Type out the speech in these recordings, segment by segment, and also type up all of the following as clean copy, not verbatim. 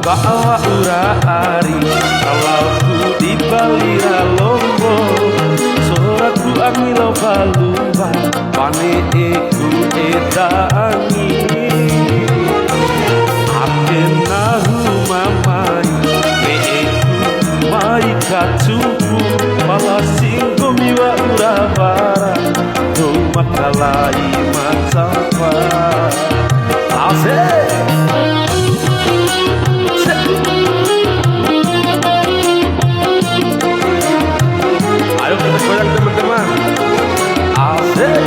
Bawa urari kalau ku di balira lombok soraku amilo balumba pane eku edangi akenahu mamai me eku mai kacuku malah singgo miwa urabara do makalai macapa asik. Ayo kita goyang teman-teman. Asik.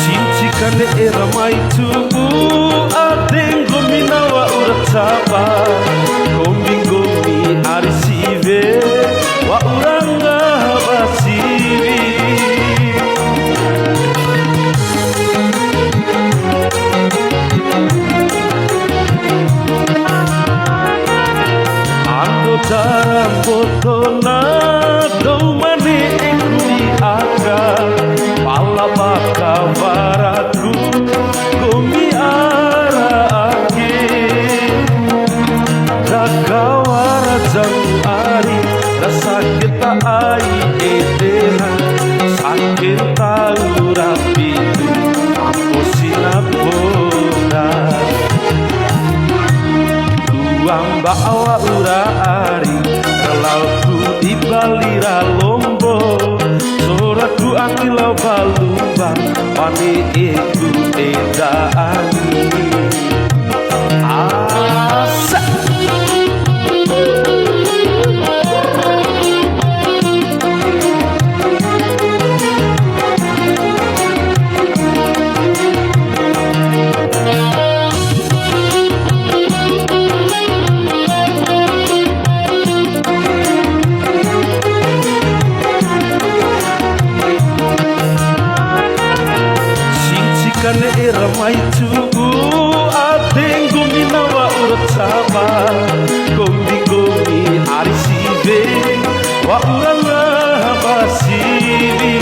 Sinci kande era mai tubu adeng gomina wa urataba gombing-gombi arisive wa uranga basivi ando dalam botona domane ekuri aga pala baka baraku gomi ara ake rakawara jang ari rasa kita ai edena sakit tahu rapi aku sinaboda tuang bawa urari kalau ku di balira lombok soraku akilau balubang pane eku edaani asa. Kane era mai tugu adeng gomina wa urtsaba gombing-gombi arisive wa uranga basivi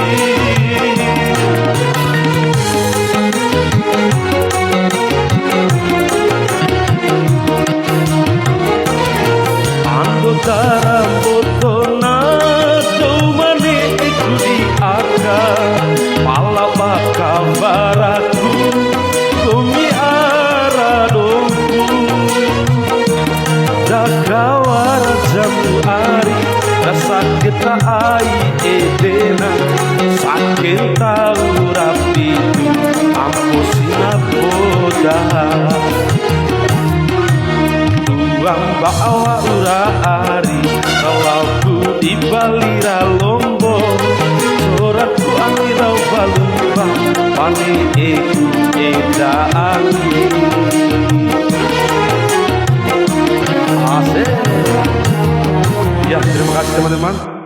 ando dalam botona domane ekudi aga pala baka baraku gomi ara dongku dakawara jamu ari rasa kita ai edena sakit tahu rapi ampo sinaboda tuang bawa urari kalau ku di balira lombok soratku angirau balumbang pane eku edaani asik. Ya, terima kasih teman-teman.